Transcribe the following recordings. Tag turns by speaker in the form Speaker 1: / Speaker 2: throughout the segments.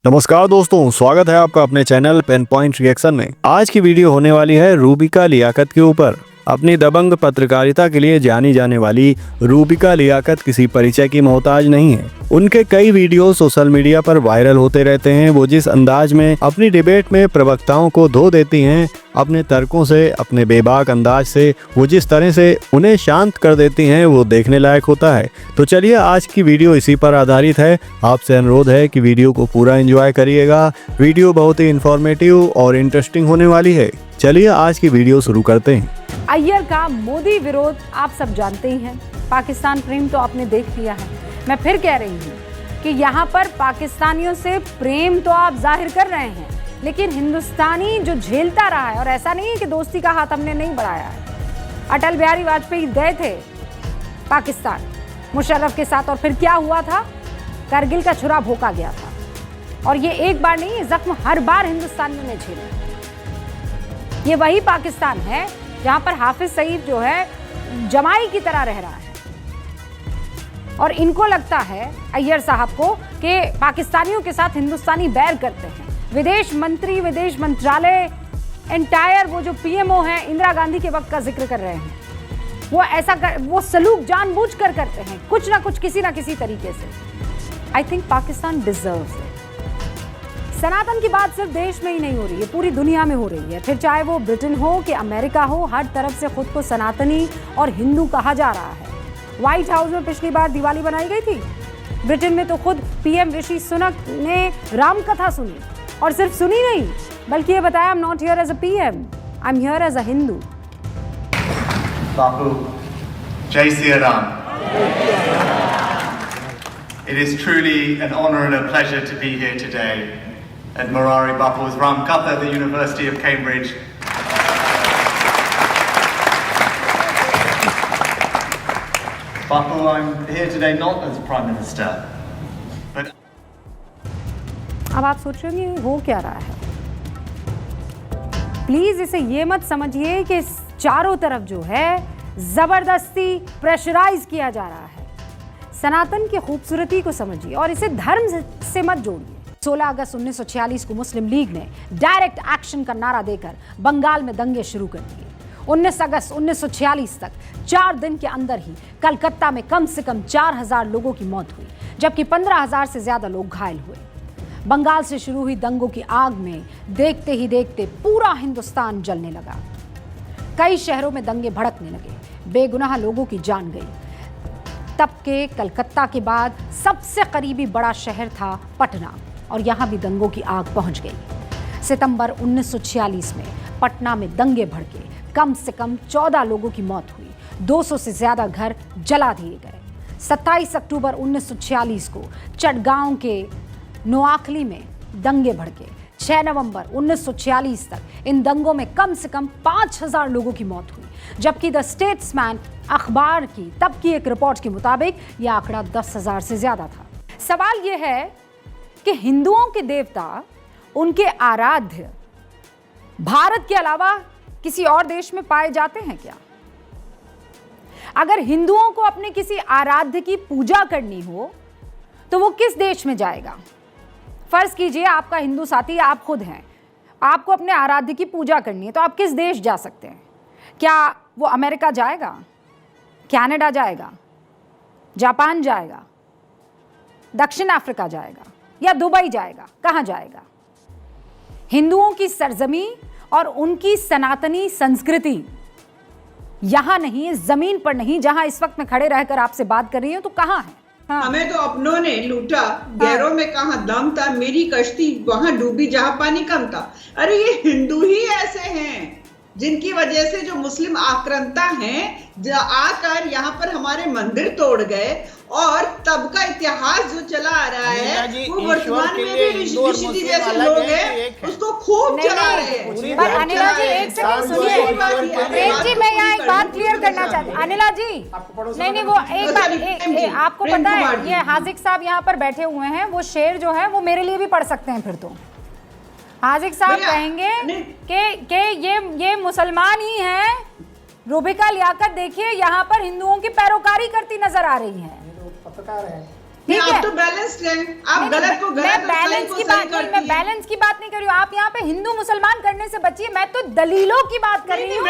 Speaker 1: नमस्कार दोस्तों, स्वागत है आपका अपने चैनल पेन पॉइंट रिएक्शन में। आज की वीडियो होने वाली है रूबिका लियाकत के ऊपर। अपनी दबंग पत्रकारिता के लिए जानी जाने वाली रूबिका लियाकत किसी परिचय की मोहताज नहीं है। उनके कई वीडियो सोशल मीडिया पर वायरल होते रहते हैं। वो जिस अंदाज में अपनी डिबेट में प्रवक्ताओं को धो देती हैं, अपने तर्कों से, अपने बेबाक अंदाज से वो जिस तरह से उन्हें शांत कर देती हैं, वो देखने लायक होता है। तो चलिए, आज की वीडियो इसी पर आधारित है। आपसे अनुरोध है कि वीडियो को पूरा एंजॉय करिएगा। वीडियो बहुत ही इंफॉर्मेटिव और इंटरेस्टिंग होने वाली है। चलिए आज की वीडियो शुरू करते हैं।
Speaker 2: अय्यर का मोदी विरोध आप सब जानते ही हैं। पाकिस्तान प्रेम तो आपने देख लिया है। मैं फिर कह रही हूँ कि यहाँ पर पाकिस्तानियों से प्रेम तो आप जाहिर कर रहे हैं, लेकिन हिंदुस्तानी जो झेलता रहा है, और ऐसा नहीं है कि दोस्ती का हाथ हमने नहीं बढ़ाया है। अटल बिहारी वाजपेयी गए थे पाकिस्तान मुशर्रफ के साथ, और फिर क्या हुआ था? करगिल का छुरा भोंका गया था। और ये एक बार नहीं, ये जख्म हर बार हिंदुस्तानियों ने झेले। ये वही पाकिस्तान है जहां पर हाफिज सईद जो है जमाई की तरह रह रहा है, और इनको लगता है अय्यर साहब को कि पाकिस्तानियों के साथ हिंदुस्तानी बैर करते हैं। विदेश मंत्री, विदेश मंत्रालय, एंटायर वो जो पीएमओ है, इंदिरा गांधी के वक्त का जिक्र कर रहे हैं। वो सलूक जानबूझकर करते हैं, कुछ ना कुछ, किसी ना किसी तरीके से। I think Pakistan deserves it. Sanatan की बात सिर्फ देश में ही नहीं हो रही है, पूरी दुनिया में हो रही है। फिर चाहे वो ब्रिटेन हो कि अमेरिका हो, हर तरफ से खुद को सनातनी और हिंदू कहा जा रहा है। व्हाइट हाउस में पिछली बार दिवाली बनाई गई थी। ब्रिटेन में तो खुद पीएम ऋषि सुनक ने राम कथा सुनी, और सिर्फ सुनी नहीं, बल्कि ये बताया, I am not here as a PM, I am here as a Hindu.
Speaker 3: Bapu, जय Shri Ram. It is truly an honor and a pleasure to be here today at Morari Bapu's Ram Katha, the University of Cambridge. Bapu, I'm here today not as Prime Minister, but...
Speaker 2: अब आप सोच रहे होंगे हो क्या रहा है। प्लीज इसे ये मत समझिए कि चारों तरफ जो है जबरदस्ती प्रेशराइज किया जा रहा है। सनातन की खूबसूरती को समझिए और इसे धर्म से मत जोड़िए। 16 अगस्त 1946 को मुस्लिम लीग ने डायरेक्ट एक्शन का नारा देकर बंगाल में दंगे शुरू कर दिए। 19 अगस्त 1946 तक 4 दिन के अंदर ही कलकत्ता में कम से कम 4000 लोगों की मौत हुई, जबकि 15000 से ज्यादा लोग घायल हुए। बंगाल से शुरू हुई दंगों की आग में देखते ही देखते पूरा हिंदुस्तान जलने लगा। कई शहरों में दंगे भड़कने लगे, बेगुनाह लोगों की जान गई। तब के कलकत्ता के बाद सबसे करीबी बड़ा शहर था पटना, और यहाँ भी दंगों की आग पहुँच गई। सितंबर 1946 में पटना में दंगे भड़के, कम से कम 14 लोगों की मौत हुई, 200 से ज़्यादा घर जला दिए गए। 27 अक्टूबर 1946 को चटगांव के नोआखली में दंगे भड़के। 6 नवंबर 1946 तक इन दंगों में कम से कम 5000 लोगों की मौत हुई, जबकि द स्टेट्समैन अखबार की तब की एक रिपोर्ट के मुताबिक यह आंकड़ा 10,000 से ज्यादा था। सवाल यह है कि हिंदुओं के देवता, उनके आराध्य भारत के अलावा किसी और देश में पाए जाते हैं क्या? अगर हिंदुओं को अपने किसी आराध्य की पूजा करनी हो तो वो किस देश में जाएगा? फर्ज कीजिए आपका हिंदू साथी आप खुद हैं, आपको अपने आराध्य की पूजा करनी है, तो आप किस देश जा सकते हैं? क्या वो अमेरिका जाएगा, कनाडा जाएगा, जापान जाएगा, दक्षिण अफ्रीका जाएगा, या दुबई जाएगा? कहाँ जाएगा? हिंदुओं की सरजमी और उनकी सनातनी संस्कृति यहां नहीं, जमीन पर नहीं, जहां इस वक्त मैं खड़े रहकर आपसे बात कर रही हूं, तो कहां है?
Speaker 4: हाँ। हमें तो अपनों ने लूटा, गैरों में कहाँ दम था, मेरी कश्ती वहां डूबी जहां पानी कम था। अरे ये हिंदू ही ऐसे हैं जिनकी वजह से जो मुस्लिम आक्रांता हैं आकर यहाँ पर हमारे मंदिर तोड़ गए, और तब का इतिहास जो चला आ रहा है वो वर्तमान में भी ऋषि जैसे लोग हैं उसको खूब चला रहे हैं।
Speaker 2: पर अनिला जी एक सेकंड सुनिए, प्रेम जी मैं यहाँ एक बात क्लियर करना चाहती हूँ। अनिला जी नहीं, वो एक बात आपको पता है, ये हाजिक साहब यहाँ पर बैठे हुए हैं, वो शेर जो है वो मेरे लिए भी पढ़ सकते हैं। फिर तो हाजिक साहब कहेंगे कि ये मुसलमान ही हैं। रूबिका लियाकत देखिए यहाँ पर हिंदुओं की पैरोकारी करती नजर आ रही हैं।
Speaker 5: पत्रकार है।
Speaker 2: ठीक
Speaker 4: आप
Speaker 2: है,
Speaker 4: तो बैलेंस्ड हैं, आप गलत को गलत और सही को सही करती
Speaker 2: मैं
Speaker 4: हैं।
Speaker 2: बैलेंस की बात नहीं कर रही हूँ। आप यहाँ पे हिंदू मुसलमान करने से बचिए, मैं तो दलीलों की बात कर रही हूँ।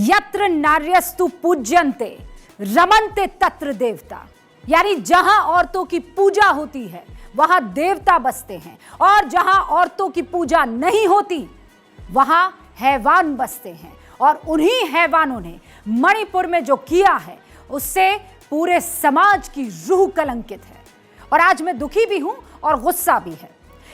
Speaker 2: यत्र नार्यस्तु पूज्यन्ते रमन्ते तत्र देवता, यानी जहां औरतों की पूजा होती है वहां देवता बसते हैं, और जहां औरतों की पूजा नहीं होती वहां हैवान बसते हैं। और उन्हीं हैवानों ने मणिपुर में जो किया है उससे पूरे समाज की रूह कलंकित है। और आज मैं दुखी भी हूं और गुस्सा भी है।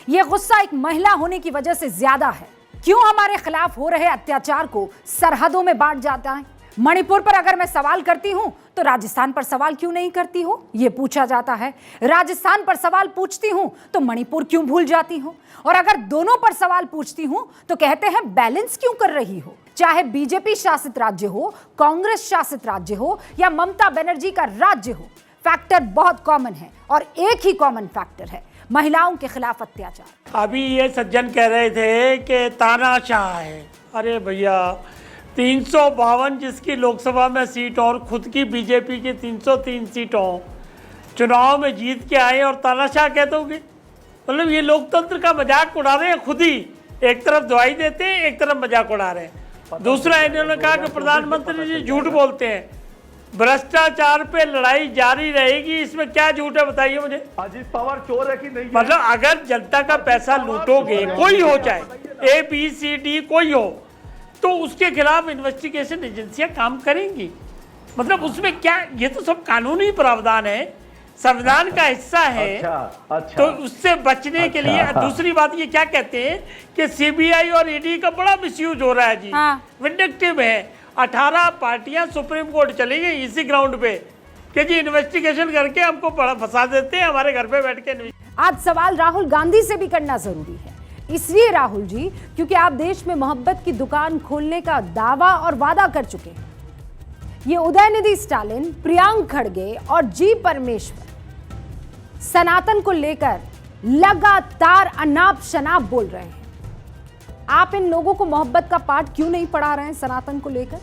Speaker 2: यह गुस्सा एक महिला होने की वजह से ज्यादा है। क्यों हमारे खिलाफ हो रहे अत्याचार को सरहदों में बांट जाता है? मणिपुर पर अगर मैं सवाल करती हूं तो राजस्थान पर सवाल क्यों नहीं करती हो, यह पूछा जाता है। राजस्थान पर सवाल पूछती हूं तो मणिपुर क्यों भूल जाती हो? और अगर दोनों पर सवाल पूछती हूं तो कहते हैं बैलेंस क्यों कर रही हो? चाहे बीजेपी शासित राज्य हो, कांग्रेस शासित राज्य हो या ममता बनर्जी का राज्य हो, फैक्टर बहुत कॉमन है और एक ही कॉमन फैक्टर है, महिलाओं के खिलाफ अत्याचार।
Speaker 5: अभी ये सज्जन कह रहे थे कि तानाशाह है। अरे भैया, 352 जिसकी लोकसभा में सीट और खुद की बीजेपी की 303 सीटों चुनाव में जीत के आए और तानाशाह कहते होगे? मतलब ये लोकतंत्र का मजाक उड़ा रहे हैं खुद ही। एक तरफ दवाई देते हैं, एक तरफ मजाक उड़ा रहे हैं। दूसरा, इन्होंने कहा कि प्रधानमंत्री जी झूठ बोलते हैं, भ्रष्टाचार पे लड़ाई जारी रहेगी। इसमें क्या झूठ है बताइए मुझे?
Speaker 6: अजीत पवार चोर है कि नहीं?
Speaker 5: मतलब अगर जनता का पैसा लूटोगे, कोई हो, चाहे ABCD कोई हो, तो उसके खिलाफ इन्वेस्टिगेशन एजेंसियां काम करेंगी। मतलब उसमें क्या, ये तो सब कानूनी प्रावधान है, संविधान का हिस्सा है।
Speaker 6: अच्छा।
Speaker 5: तो उससे बचने के लिए दूसरी बात ये क्या कहते हैं कि CBI और ED का बड़ा मिसयूज हो रहा है जी।
Speaker 2: हाँ।
Speaker 5: विंडिक्टिव है। 18 पार्टियां सुप्रीम कोर्ट चली गई इसी ग्राउंड पे कि जी इन्वेस्टिगेशन करके हमको फंसा देते हैं हमारे घर पे बैठ के।
Speaker 2: आज सवाल राहुल गांधी से भी करना जरूरी है, इसलिए राहुल जी क्योंकि आप देश में मोहब्बत की दुकान खोलने का दावा और वादा कर चुके हैं। ये उदयनिधि स्टालिन, प्रियांक खड़गे और जी परमेश्वर सनातन को लेकर लगातार अनाप शनाप बोल रहे हैं। आप इन लोगों को मोहब्बत का पाठ क्यों नहीं पढ़ा रहे हैं सनातन को लेकर?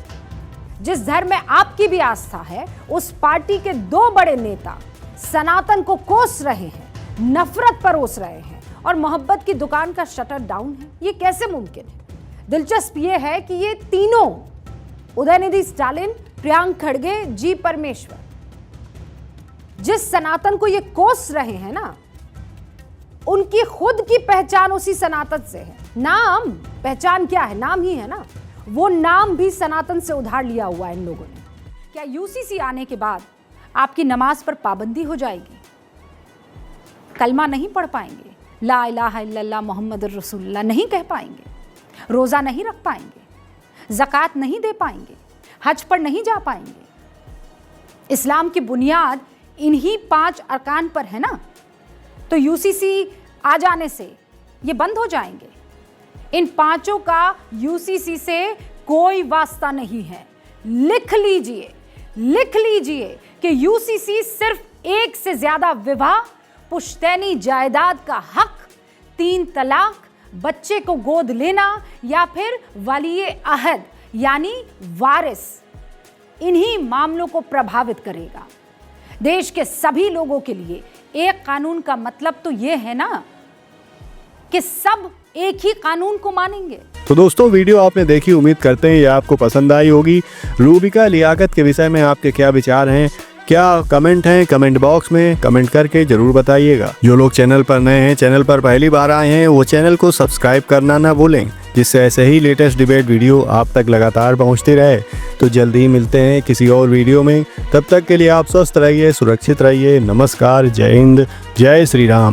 Speaker 2: जिस धर्म में आपकी भी आस्था है, उस पार्टी के 2 बड़े नेता सनातन को कोस रहे हैं, नफरत परोस रहे हैं और मोहब्बत की दुकान का शटर डाउन है। ये कैसे मुमकिन है? दिलचस्प ये है कि ये तीनों, उदयनिधि स्टालिन, प्रियांक खड़गे, जी परमेश्वर, जिस सनातन को ये कोस रहे हैं ना, उनकी खुद की पहचान उसी सनातन से है। नाम, पहचान क्या है? नाम ही है ना। वो नाम भी सनातन से उधार लिया हुआ है इन लोगों ने। क्या UCC आने के बाद आपकी नमाज पर पाबंदी हो जाएगी? कलमा नहीं पढ़ पाएंगे, ला इलाहा इल्लल्लाह मोहम्मद रसूलुल्लाह नहीं कह पाएंगे, रोज़ा नहीं रख पाएंगे, ज़कात नहीं दे पाएंगे, हज पर नहीं जा पाएंगे। इस्लाम की बुनियाद इन्हीं 5 अरकान पर है ना। तो UCC आ जाने से ये बंद हो जाएंगे। इन 5 का UCC से कोई वास्ता नहीं है। लिख लीजिए कि UCC सिर्फ 1 से ज्यादा विवाह, पुश्तैनी जायदाद का हक, 3 तलाक, बच्चे को गोद लेना या फिर वलीए अहद यानी वारिस, इन्हीं मामलों को प्रभावित करेगा। देश के सभी लोगों के लिए एक कानून का मतलब तो यह है ना कि सब एक ही कानून को मानेंगे।
Speaker 1: तो दोस्तों, वीडियो आपने देखी, उम्मीद करते हैं ये आपको पसंद आई होगी। रूबिका लियाकत के विषय में आपके क्या विचार हैं, क्या कमेंट हैं, कमेंट बॉक्स में कमेंट करके जरूर बताइएगा। जो लोग चैनल पर नए हैं, चैनल पर पहली बार आए हैं, वो चैनल को सब्सक्राइब करना ना भूलें, जिससे ऐसे ही लेटेस्ट डिबेट वीडियो आप तक लगातार पहुंचती रहे। तो जल्दी ही मिलते हैं किसी और वीडियो में। तब तक के लिए आप स्वस्थ रहिए, सुरक्षित रहिए। नमस्कार, जय हिंद, जय श्री राम।